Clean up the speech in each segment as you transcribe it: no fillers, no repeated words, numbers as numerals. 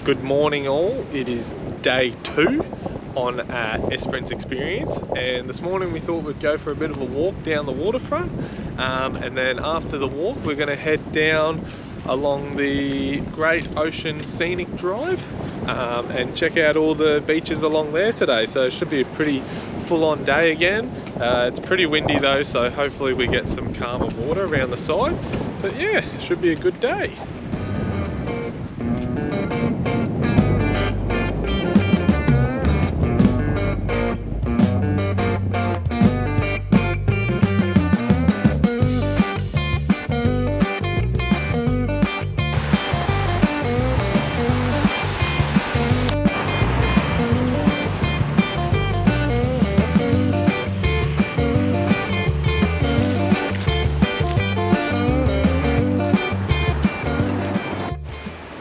Good morning all, it is day 2 on Esperance Experience, and this morning we thought we'd go for a bit of a walk down the waterfront, and then after the walk we're going to head down along the Great Ocean Scenic Drive and check out all the beaches along there today. So it should be a pretty full-on day again. It's pretty windy though, so hopefully we get some calmer water around the side, but yeah, it should be a good day.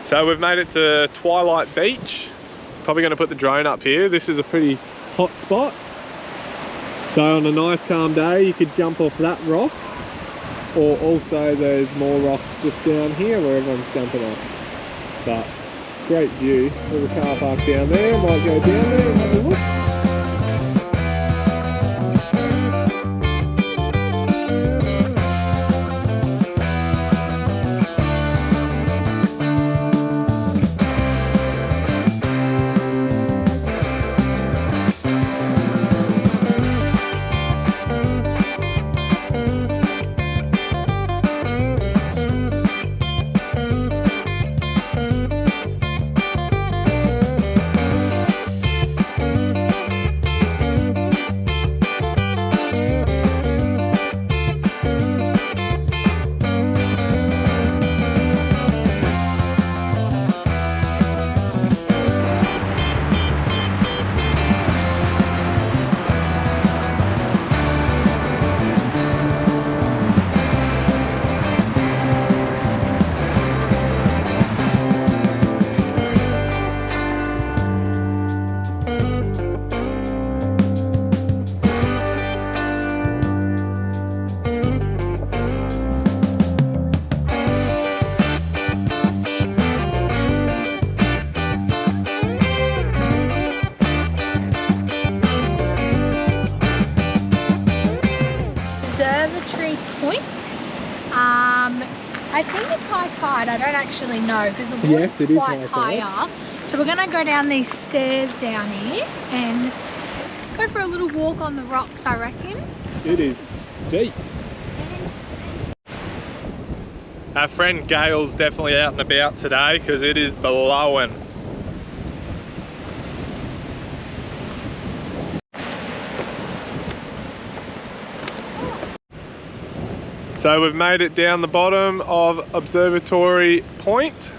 So we've made it to Twilight Beach. Probably going to put the drone up here. This is a pretty hot spot. So on a nice calm day you could jump off that rock, or also there's more rocks just down here where everyone's jumping off. But it's a great view. There's a car park down there. Might go down there and have a look. Observatory Point. I think it's high tide. I don't actually know because the water's quite higher. So we're going to go down these stairs down here and go for a little walk on the rocks, I reckon. It is steep. Our friend Gail's definitely out and about today because it is blowing. So we've made it down the bottom of Observatory Point,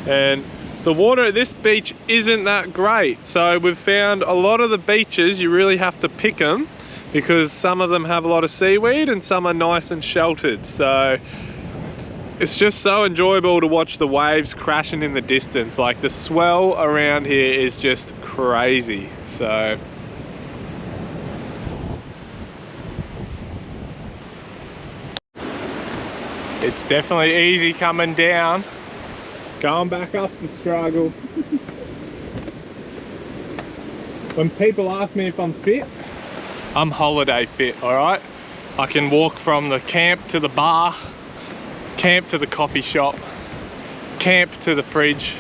and the water at this beach isn't that great. So we've found a lot of the beaches you really have to pick them because some of them have a lot of seaweed and some are nice and sheltered. So it's just so enjoyable to watch the waves crashing in the distance. Like the swell around here is just crazy. So it's definitely easy coming down. Going back up's the struggle. When people ask me if I'm fit, I'm holiday fit, alright? I can walk from the camp to the bar, camp to the coffee shop, camp to the fridge,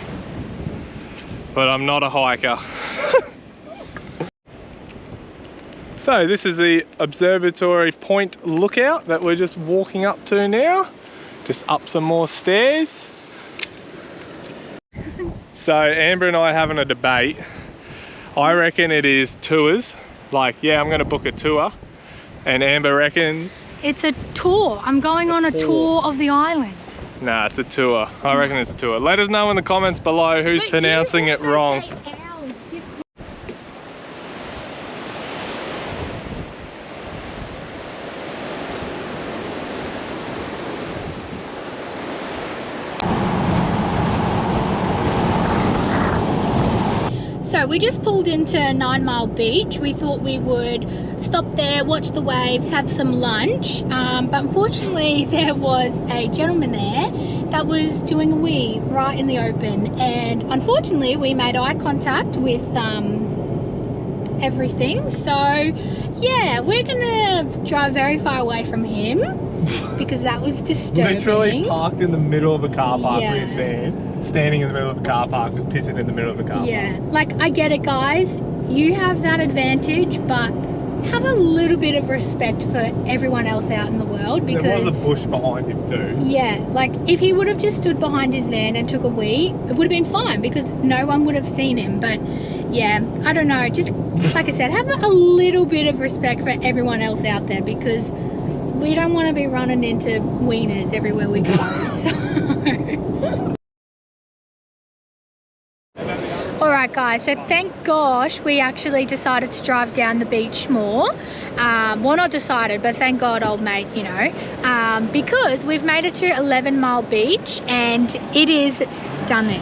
but I'm not a hiker. So this is the Observatory Point lookout that we're just walking up to now. Just up some more stairs. So Amber and I are having a debate. I reckon it is tours. Like, yeah, I'm gonna book a tour. And Amber reckons it's a tour. I'm going on a tour of the island. Nah, it's a tour. I reckon it's a tour. Let us know in the comments below who's pronouncing it wrong. So so we just pulled into 9 Mile Beach. We thought we would stop there, watch the waves, have some lunch, but unfortunately there was a gentleman there that was doing a wee right in the open, and unfortunately we made eye contact with everything. So yeah, we're gonna drive very far away from him because that was disturbing. Literally parked in the middle of a car park with his van, standing in the middle of a car park, just pissing in the middle of the car park. Yeah, like, I get it, guys, you have that advantage, but have a little bit of respect for everyone else out in the world, because there was a bush behind him too. Yeah, like if he would have just stood behind his van and took a wee, it would have been fine because no one would have seen him. But yeah, I don't know, just like I said, have a little bit of respect for everyone else out there, because we don't want to be running into wieners everywhere we go. So alright guys, so thank gosh we actually decided to drive down the beach more. Well, not decided, but thank God, old mate, you know, because we've made it to 11 Mile Beach and it is stunning.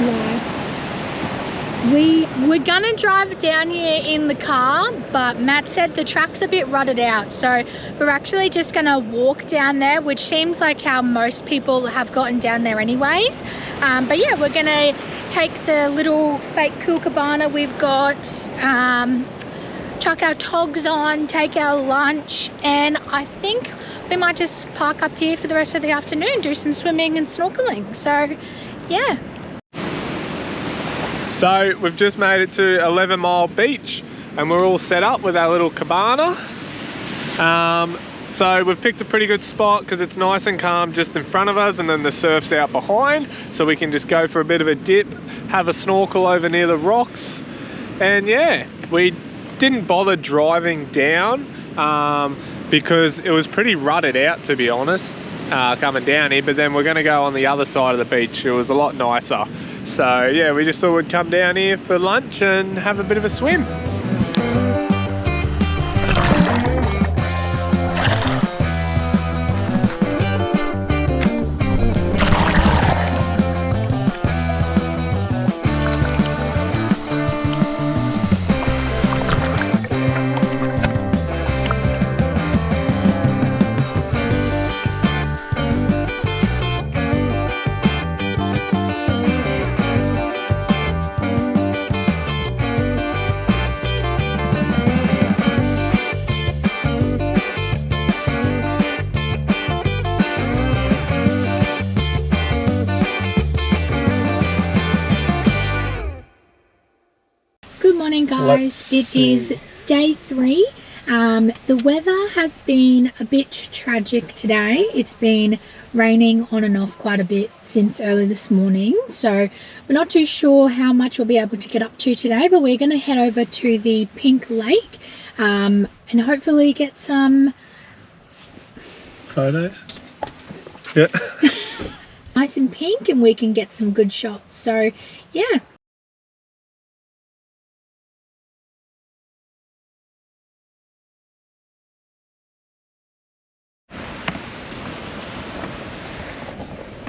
Why? We're gonna drive down here in the car, but Matt said the track's a bit rutted out, so we're actually just gonna walk down there, which seems like how most people have gotten down there anyways. But yeah, we're gonna take the little fake cool cabana we've got, chuck our togs on, take our lunch, and I think we might just park up here for the rest of the afternoon, do some swimming and snorkeling. So yeah. So we've just made it to 11 Mile Beach and we're all set up with our little cabana. So we've picked a pretty good spot because it's nice and calm just in front of us, and then the surf's out behind, so we can just go for a bit of a dip, have a snorkel over near the rocks. And yeah, we didn't bother driving down because it was pretty rutted out, to be honest, coming down here, but then we're going to go on the other side of the beach. It was a lot nicer. So yeah, we just thought we'd come down here for lunch and have a bit of a swim. Guys, it is day 3. The weather has been a bit tragic today. It's been raining on and off quite a bit since early this morning, so we're not too sure how much we'll be able to get up to today, but we're going to head over to the Pink Lake and hopefully get some photos. Yeah. Nice and pink, and we can get some good shots. So yeah.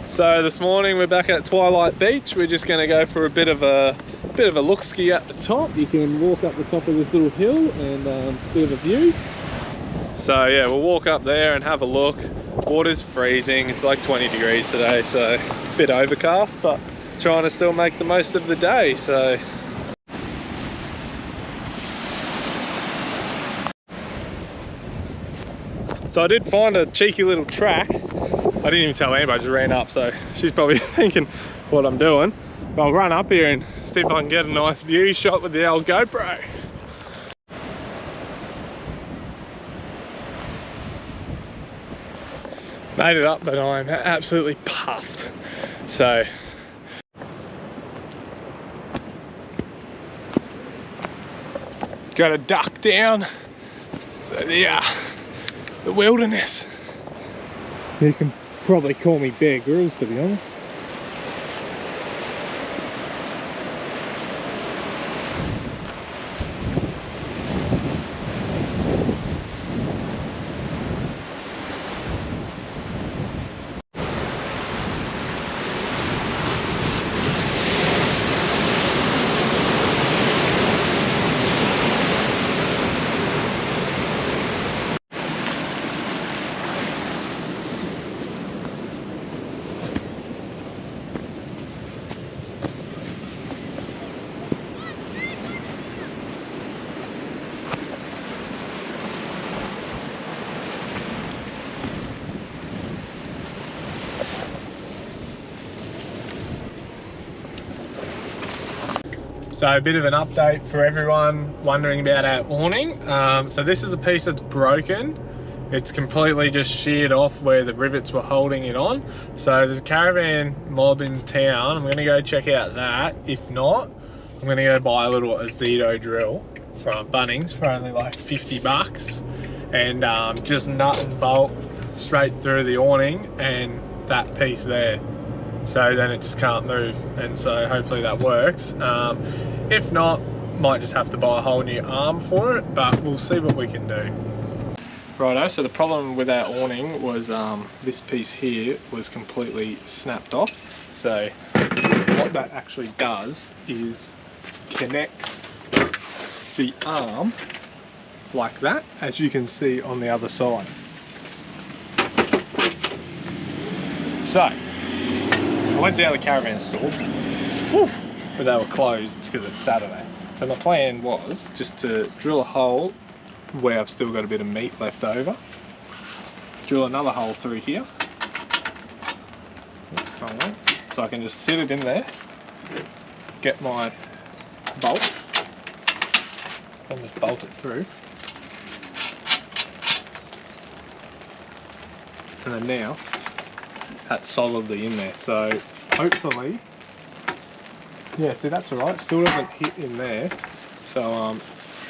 So this morning we're back at Twilight Beach. We're just going to go for a bit of a look-ski at the top. You can walk up the top of this little hill and a bit of a view. So yeah, we'll walk up there and have a look. Water's freezing. It's like 20 degrees today, so a bit overcast, but trying to still make the most of the day. So I did find a cheeky little track. I didn't even tell anybody, I just ran up, so she's probably thinking what I'm doing. But I'll run up here and see if I can get a nice view shot with the old GoPro. Made it up, but I'm absolutely puffed. So gotta duck down the wilderness. You can probably call me Bear Grylls, to be honest. So a bit of an update for everyone wondering about our awning. So this is a piece that's broken. It's completely just sheared off where the rivets were holding it on. So there's a caravan mob in town. I'm gonna go check out that. If not, I'm gonna go buy a little Azito drill from Bunnings for only like 50 bucks and just nut and bolt straight through the awning and that piece there. So then it just can't move, and so hopefully that works. If not, might just have to buy a whole new arm for it, but we'll see what we can do. Righto, so the problem with our awning was this piece here was completely snapped off. So what that actually does is connects the arm like that, as you can see on the other side. So I went down to the Caravan store, but they were closed because it's Saturday. So my plan was just to drill a hole where I've still got a bit of meat left over, drill another hole through here, so I can just sit it in there, get my bolt, and just bolt it through. And then now, that's solidly in there, so hopefully, yeah, see that's alright, still doesn't hit in there, so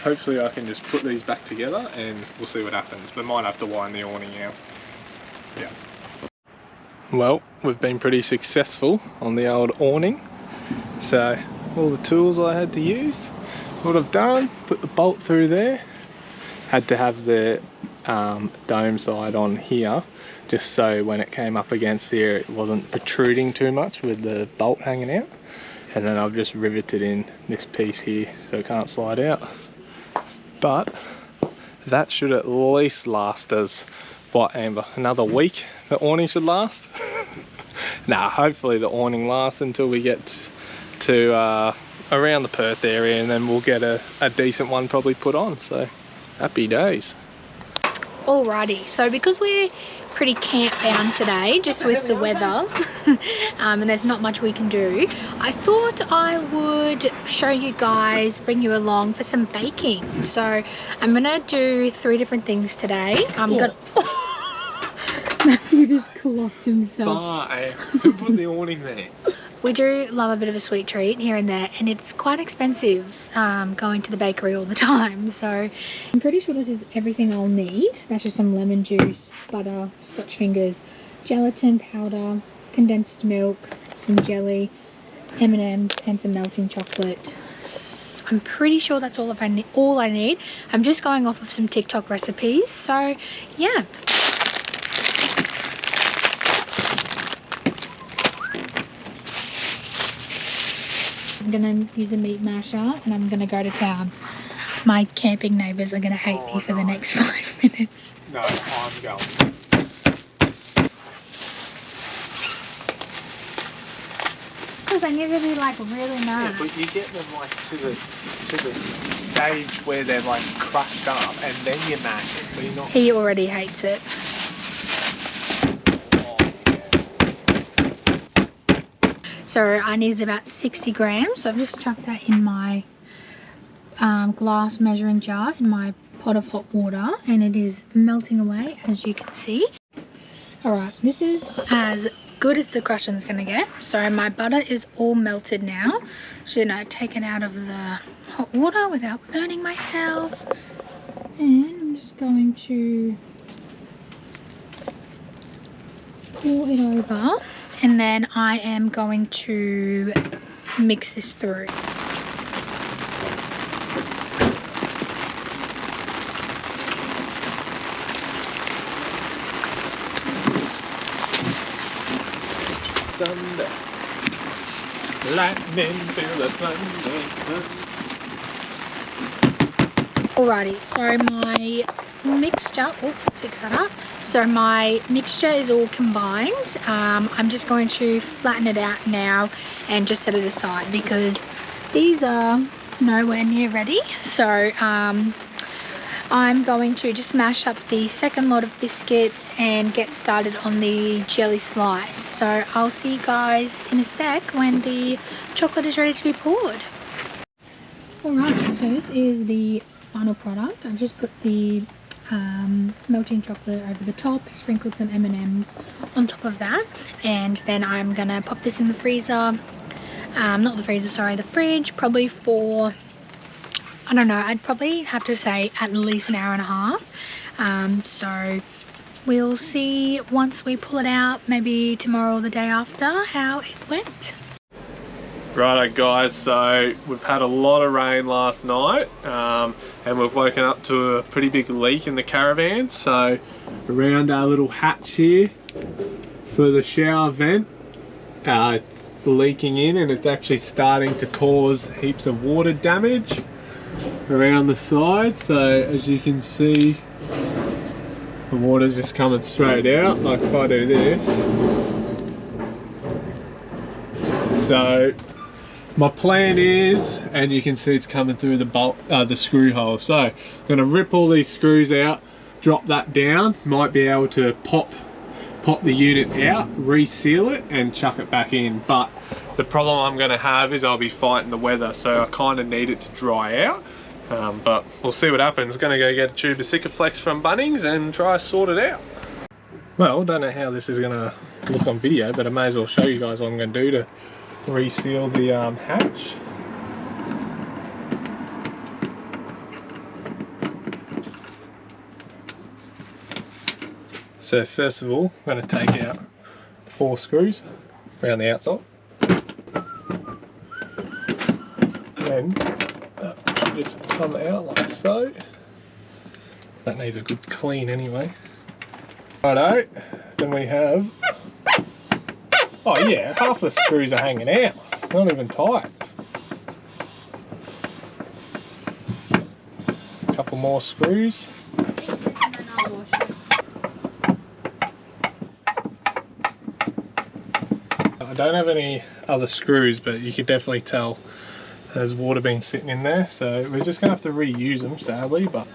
hopefully I can just put these back together and we'll see what happens. We might have to wind the awning out. Yeah. Well, we've been pretty successful on the old awning. So all the tools I had to use, what I've done, put the bolt through there. Had to have the dome side on here, just so when it came up against here it wasn't protruding too much with the bolt hanging out. And then I've just riveted in this piece here so it can't slide out. But that should at least last us, what, Amber, another week the awning should last? Nah, hopefully the awning lasts until we get to around the Perth area, and then we'll get a decent one probably put on, so happy days. Alrighty, so because we're pretty camp bound today, just with the weather, and there's not much we can do, I thought I would show you guys, bring you along for some baking. So I'm gonna do 3 different things today. Matthew just clocked himself. Bye. Who put the awning there? We do love a bit of a sweet treat here and there, and it's quite expensive going to the bakery all the time. So I'm pretty sure this is everything I'll need. That's just some lemon juice, butter, Scotch fingers, gelatin powder, condensed milk, some jelly, M&Ms, and some melting chocolate. I'm pretty sure that's all I need. I'm just going off of some TikTok recipes. So yeah. I'm gonna use a meat masher and I'm gonna go to town. My camping neighbours are gonna hate me for the next 5 minutes. No, I'm going. Because then you're gonna be like really mad. Yeah, but you get them like to the stage where they're like crushed up, and then you mash it. So you're not. He already hates it. So I needed about 60 grams. So I've just chucked that in my glass measuring jar in my pot of hot water, and it is melting away, as you can see. All right, this is as good as the crushing's gonna get. So my butter is all melted now. Just gonna take it out of the hot water without burning myself. And I'm just going to pour it over. And then I am going to mix this through. Thunder, lightning, feel the thunder. Alrighty, so my mixture, fix that up. So my mixture is all combined. I'm just going to flatten it out now and just set it aside because these are nowhere near ready. So I'm going to just mash up the second lot of biscuits and get started on the jelly slice. So I'll see you guys in a sec when the chocolate is ready to be poured. Alright, so this is the final product. I've just put the melting chocolate over the top, sprinkled some M&Ms on top of that, and then I'm gonna pop this in the freezer. Not the freezer, sorry, the fridge, probably for, I don't know, I'd probably have to say at least an hour and a half. So we'll see once we pull it out, maybe tomorrow or the day after, how it went. Righto guys, so we've had a lot of rain last night and we've woken up to a pretty big leak in the caravan. So around our little hatch here for the shower vent, it's leaking in and it's actually starting to cause heaps of water damage around the side. So as you can see, the water's just coming straight out. Like if I do this, so my plan is, and you can see it's coming through the bolt, the screw hole. So I'm going to rip all these screws out, drop that down, might be able to pop the unit out, reseal it and chuck it back in. But the problem I'm going to have is I'll be fighting the weather, so I kind of need it to dry out. But we'll see what happens. Going to go get a tube of Sikaflex from Bunnings and try to sort it out. Well, don't know how this is going to look on video, but I may as well show you guys what I'm going to do to reseal the hatch. So first of all, I'm going to take out 4 screws around the outside. Then just come out like so. That needs a good clean anyway. Righto, then we have, oh yeah, half the screws are hanging out, not even tight. A couple more screws. I don't have any other screws, but you could definitely tell there's water being sitting in there, so we're just gonna have to reuse them sadly, but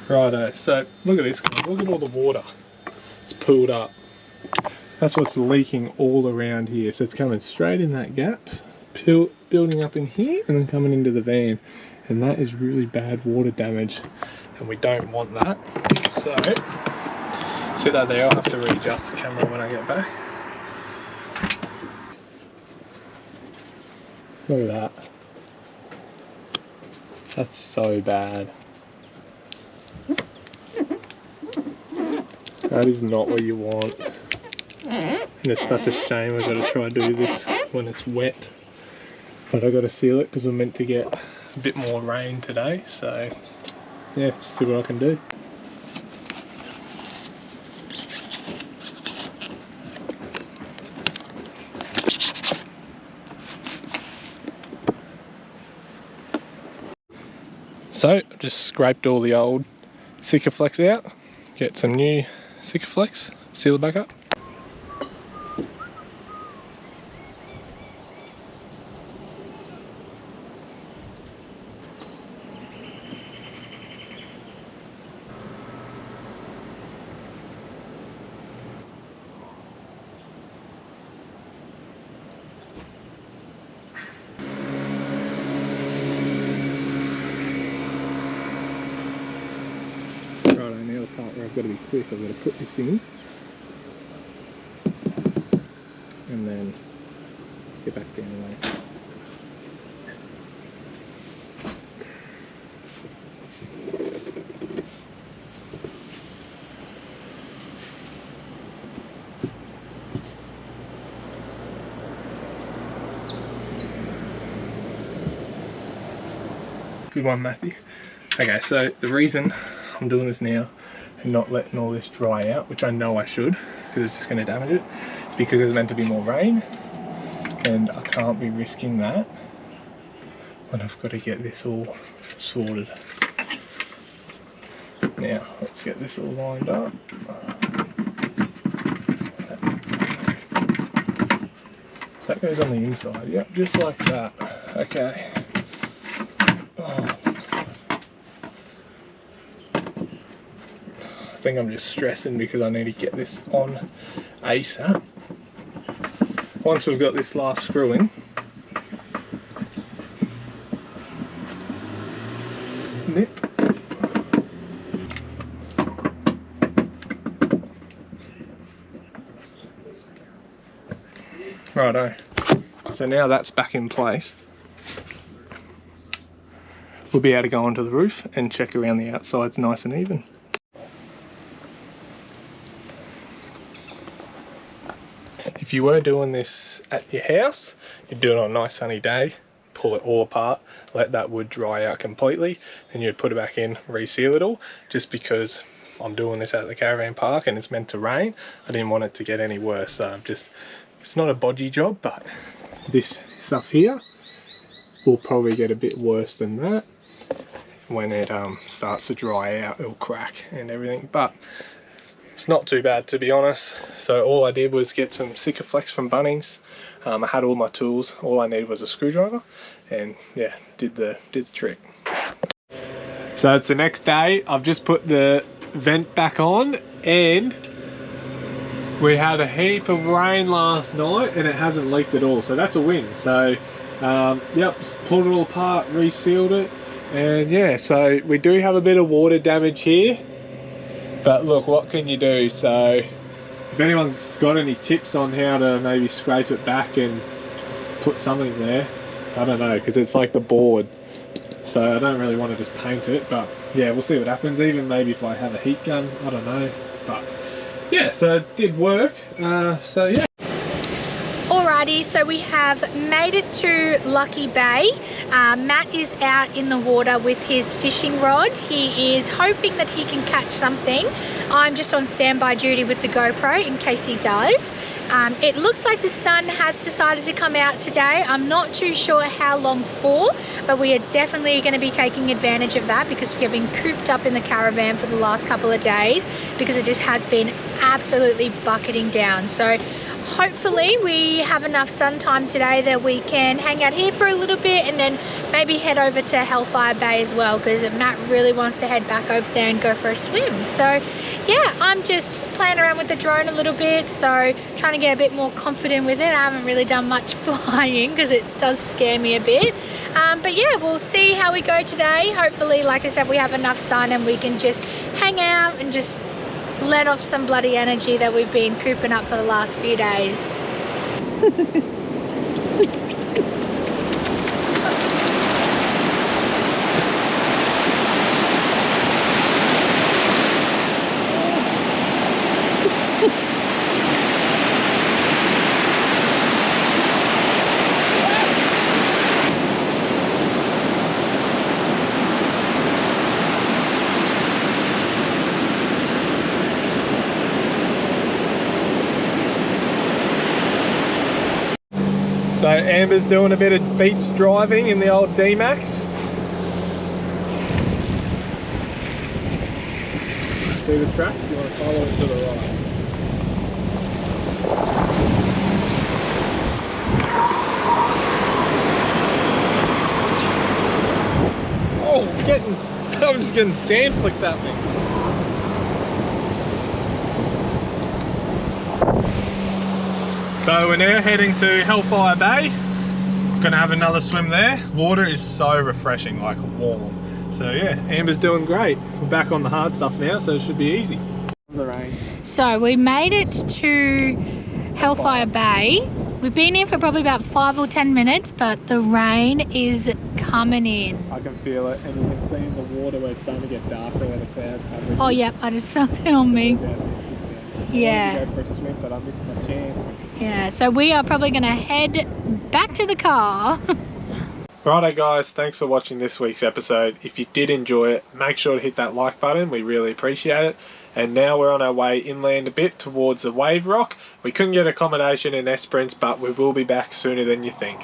righto, so look at this guys, look at all the water. It's pooled up. That's what's leaking all around here. So it's coming straight in that gap, building up in here and then coming into the van. And that is really bad water damage and we don't want that. So, sit that there, I'll have to readjust the camera when I get back. Look at that. That's so bad. That is not what you want. And it's such a shame I've got to try and do this when it's wet. But I've got to seal it because we're meant to get a bit more rain today. So yeah, just see what I can do. So I've just scraped all the old Sikaflex out, get some new Sikaflex, seal it back up. Now the part where I've got to be quick, I've got to put this in and then get back down away. Good one, Matthew. Okay, so the reason I'm doing this now and not letting all this dry out, which I know I should because it's just going to damage it, it's because there's meant to be more rain and I can't be risking that when I've got to get this all sorted. Now let's get this all lined up. So that goes on the inside, yep, just like that. Okay. think I'm just stressing because I need to get this on ASAP. Once we've got this last screw in, nip. Righto. So now that's back in place, we'll be able to go onto the roof and check around the outsides nice and even. If you were doing this at your house, you'd do it on a nice sunny day, pull it all apart, let that wood dry out completely, then you'd put it back in, reseal it all. Just because I'm doing this at the caravan park and it's meant to rain, I didn't want it to get any worse. So it's not a bodgy job, but this stuff here will probably get a bit worse than that. When it starts to dry out, it'll crack and everything, but it's not too bad, to be honest. So all I did was get some Sikaflex from Bunnings. I had all my tools, all I needed was a screwdriver, and yeah, did the trick. So it's the next day. I've just put the vent back on, and we had a heap of rain last night and it hasn't leaked at all, so that's a win. So yep, pulled it all apart, resealed it, and yeah, so we do have a bit of water damage here, but look, what can you do? So if anyone's got any tips on how to maybe scrape it back and put something there, I don't know, because it's like the board, so I don't really want to just paint it, but yeah, we'll see what happens. Even maybe if I have a heat gun, I don't know, but yeah, so it did work. So yeah. Alrighty, so we have made it to Lucky Bay. Matt is out in the water with his fishing rod. He is hoping that he can catch something. I'm just on standby duty with the GoPro in case he does. It looks like the sun has decided to come out today. I'm not too sure how long for, but we are definitely going to be taking advantage of that because we have been cooped up in the caravan for the last couple of days because it just has been absolutely bucketing down. So hopefully we have enough sun time today that we can hang out here for a little bit and then maybe head over to Hellfire Bay as well, because Matt really wants to head back over there and go for a swim. So yeah, I'm just playing around with the drone a little bit, so trying to get a bit more confident with it. I haven't really done much flying because it does scare me a bit. But yeah, we'll see how we go today. Hopefully, like I said, we have enough sun and we can just hang out and just let off some bloody energy that we've been cooping up for the last few days. So Amber's doing a bit of beach driving in the old D-Max. See the tracks? You want to follow it to the right. Oh, I'm just getting sand flicked at me. So we're now heading to Hellfire Bay. Gonna have another swim there. Water is so refreshing, like warm. So yeah, Amber's doing great. We're back on the hard stuff now, so it should be easy. The rain. So we made it to Hellfire Bay. We've been here for probably about 5 or 10 minutes, but the rain is coming in. I can feel it, and you can see in the water where it's starting to get darker where the cloud coverage Oh is. yep, I just felt it on me. Yeah. I wanted to go for a swim, but I missed my chance. Yeah, so we are probably going to head back to the car. Righto guys, thanks for watching this week's episode. If you did enjoy it, make sure to hit that like button, we really appreciate it. And now we're on our way inland a bit towards the Wave Rock. We couldn't get accommodation in Esperance, but we will be back sooner than you think.